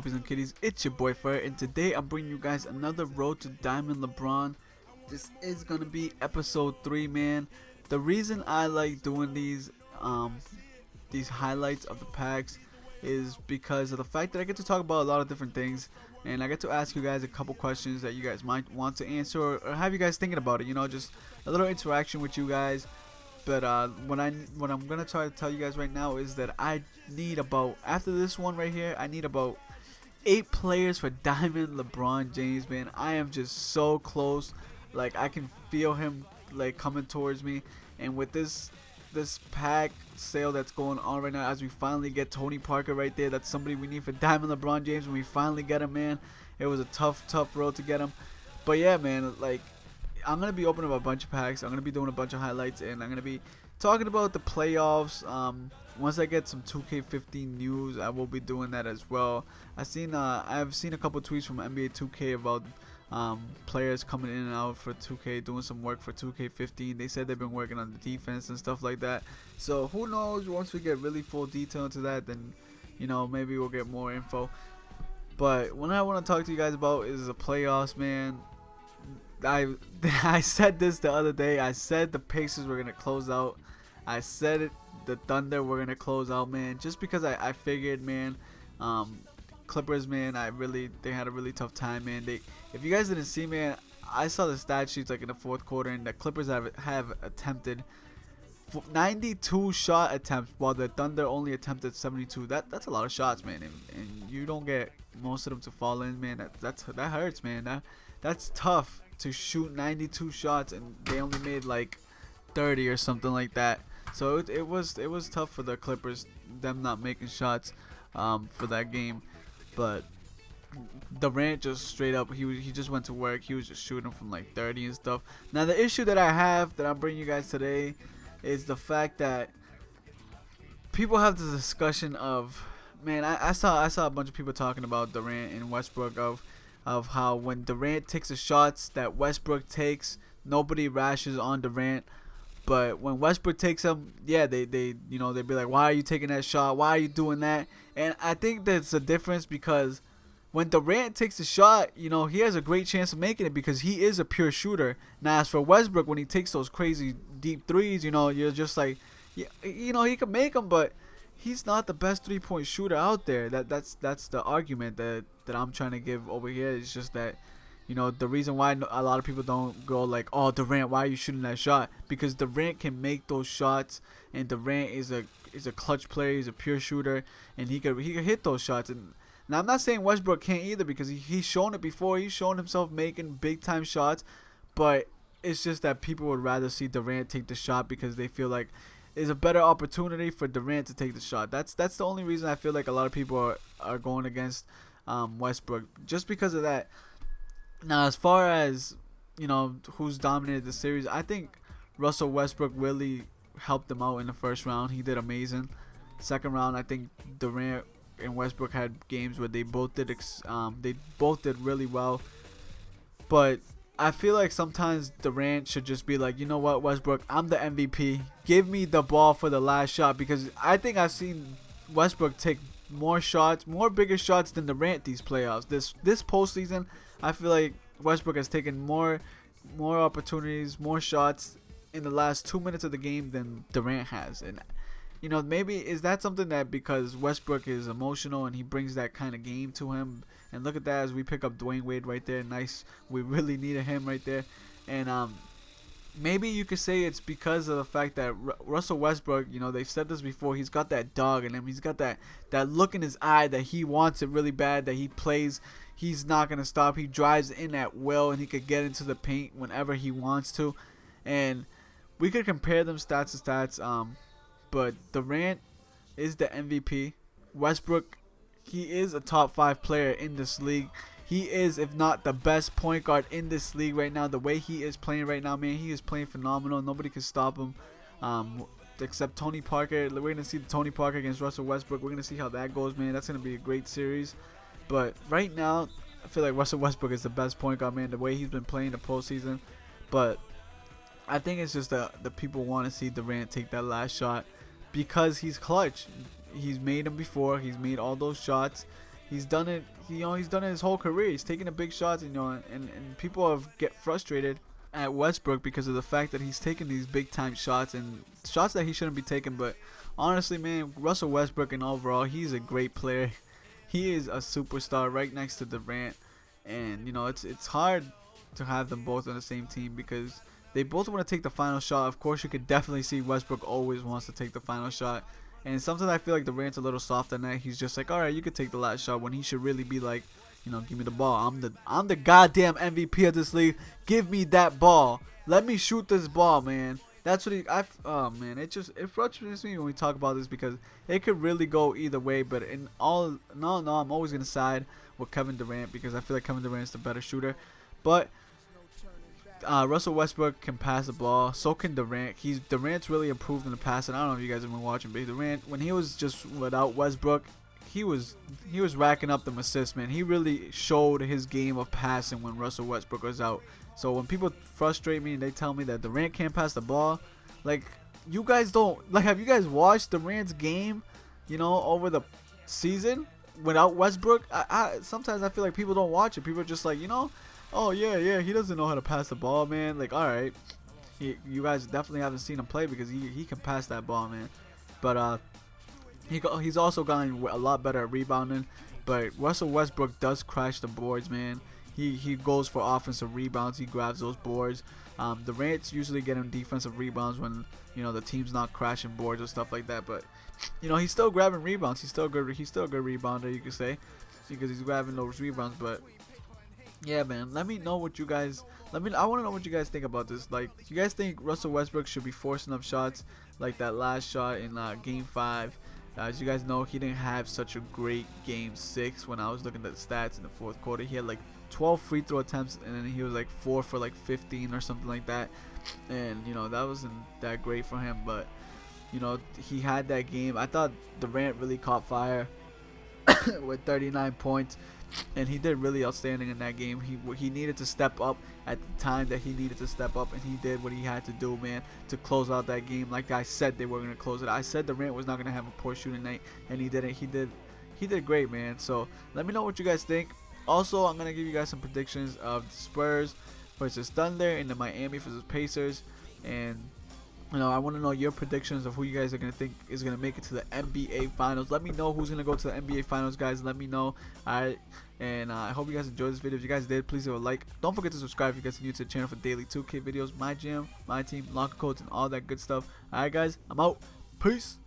puppies and kitties, it's your boy Fur, and today I'm bringing you guys another Road to Diamond LeBron. This is gonna be episode 3, man. The reason I like doing these highlights of the packs is because of the fact that I get to talk about a lot of different things, and I get to ask you guys a couple questions that you guys might want to answer, or have you guys thinking about it. You know, just a little interaction with you guys. But what I'm gonna try to tell you guys right now is that I need about, after this one right here, I need about 8 players for Diamond LeBron James, man. I am just so close. Like, I can feel him like coming towards me. And with this pack sale that's going on right now, as we finally get Tony Parker right there, that's somebody we need for Diamond LeBron James. When we finally get him, man, it was a tough road to get him. But yeah, man, like, I'm going to be opening up a bunch of packs. I'm going to be doing a bunch of highlights, and I'm going to be talking about the playoffs. Once I get some 2k14 news, I will be doing that as well. I've seen a couple tweets from NBA 2K about players coming in and out for 2K, doing some work for 2k15. They said they've been working on the defense and stuff like that. So who knows, once we get really full detail into that, then, you know, maybe we'll get more info. But what I want to talk to you guys about is the playoffs, man. I said this the other day. I said the Pacers were gonna close out. I said it, the Thunder were gonna close out, man. Just because I figured, man, Clippers, man, they had a really tough time, man. If you guys didn't see, man, I saw the stat sheets like in the fourth quarter, and the Clippers have attempted 92 shot attempts, while the Thunder only attempted 72. That's a lot of shots, man, and you don't get most of them to fall in, man. That hurts, man. That's tough to shoot 92 shots, and they only made like 30 or something like that. So it was tough for the Clippers, them not making shots for that game. But Durant just straight up, he just went to work. He was just shooting from like 30 and stuff. Now the issue that I have, that I'm bringing you guys today, is the fact that people have this discussion of, man, I saw a bunch of people talking about Durant and Westbrook, of how when Durant takes the shots that Westbrook takes, nobody rashes on Durant. But when Westbrook takes them, yeah, they'd be like, why are you taking that shot? Why are you doing that? And I think that's a difference, because when Durant takes the shot, you know, he has a great chance of making it because he is a pure shooter. Now, as for Westbrook, when he takes those crazy deep threes, you know, you're just like, you know, he can make them, but he's not the best 3-point shooter out there. That's the argument that I'm trying to give over here. It's just that, you know, the reason why a lot of people don't go like, oh, Durant, why are you shooting that shot? Because Durant can make those shots, and Durant is a clutch player. He's a pure shooter, and he could hit those shots. And now I'm not saying Westbrook can't either, because he's shown it before. He's shown himself making big time shots, but it's just that people would rather see Durant take the shot because they feel like is a better opportunity for Durant to take the shot. That's the only reason I feel like a lot of people are going against Westbrook, just because of that. Now, as far as, you know, who's dominated the series, I think Russell Westbrook really helped them out in the first round. He did amazing. Second round, I think Durant and Westbrook had games where they both did really well. But I feel like sometimes Durant should just be like, you know what, Westbrook, I'm the MVP. Give me the ball for the last shot, because I think I've seen Westbrook take more shots, more bigger shots than Durant these playoffs. This postseason, I feel like Westbrook has taken more opportunities, more shots in the last 2 minutes of the game than Durant has. And, you know, maybe is that something that because Westbrook is emotional and he brings that kind of game to him. And look at that, as we pick up Dwayne Wade right there. Nice. We really needed him right there. And maybe you could say it's because of the fact that Russell Westbrook, you know, they've said this before, he's got that dog in him. He's got that look in his eye that he wants it really bad, that he plays. He's not going to stop. He drives in at will, and he could get into the paint whenever he wants to. And we could compare them stats to stats. But Durant is the MVP. Westbrook, he is a top 5 player in this league. He is, if not the best point guard in this league right now. The way he is playing right now, man, he is playing phenomenal. Nobody can stop him except Tony Parker. We're going to see Tony Parker against Russell Westbrook. We're going to see how that goes, man. That's going to be a great series. But right now, I feel like Russell Westbrook is the best point guard, man, the way he's been playing the postseason. But I think it's just the people want to see Durant take that last shot because he's clutch. He's made them before. He's made all those shots. He's done it. He's done it his whole career. He's taking the big shots, and people have get frustrated at Westbrook because of the fact that he's taking these big time shots and shots that he shouldn't be taking. But honestly, man, Russell Westbrook and overall, he's a great player. He is a superstar right next to Durant, and it's hard to have them both on the same team because they both want to take the final shot. Of course, you could definitely see Westbrook always wants to take the final shot. And sometimes I feel like Durant's a little soft on that. He's just like, all right, you could take the last shot, when he should really be like, give me the ball. I'm the goddamn MVP of this league. Give me that ball. Let me shoot this ball, man. That's what oh man, it frustrates me when we talk about this because it could really go either way. But no, I'm always gonna side with Kevin Durant because I feel like Kevin Durant's the better shooter. But Russell Westbrook can pass the ball. So can Durant. Durant's really improved in the passing. I don't know if you guys have been watching, but Durant, when he was just without Westbrook, he was racking up them assists, man. He really showed his game of passing when Russell Westbrook was out. So when people frustrate me and they tell me that Durant can't pass the ball, like, you guys don't, like, have you guys watched Durant's game, over the season without Westbrook? Sometimes I feel like people don't watch it. People are just like, oh yeah, he doesn't know how to pass the ball, man. Like, all right, you guys definitely haven't seen him play because he can pass that ball, man. But he's also gotten a lot better at rebounding. But Russell Westbrook does crash the boards, man. He goes for offensive rebounds. He grabs those boards. Durant's usually getting defensive rebounds when the team's not crashing boards or stuff like that. But he's still grabbing rebounds. He's still good. He's still a good rebounder, you could say, because he's grabbing those rebounds. But yeah, man, let me know what you guys. I want to know what you guys think about this. Like, you guys think Russell Westbrook should be forcing up shots like that last shot in Game 5? As you guys know, he didn't have such a great Game 6. When I was looking at the stats in the fourth quarter, he had like 12 free throw attempts, and then he was like 4 for like 15 or something like that. And that wasn't that great for him. But he had that game. I thought Durant really caught fire with 39 points. And he did really outstanding in that game. He needed to step up at the time that he needed to step up, and he did what he had to do, man, to close out that game. Like I said, they were gonna close it. I said Durant was not gonna have a poor shooting night, and he didn't. He did great, man. So let me know what you guys think. Also, I'm gonna give you guys some predictions of the Spurs versus Thunder and the Miami versus Pacers, and I want to know your predictions of who you guys are going to think is going to make it to the NBA Finals. Let me know who's going to go to the NBA Finals, guys. Let me know. Alright, and I hope you guys enjoyed this video. If you guys did, please leave a like. Don't forget to subscribe if you guys are new to the channel for daily 2K videos, my gym, my team, locker codes, and all that good stuff. Alright, guys, I'm out. Peace.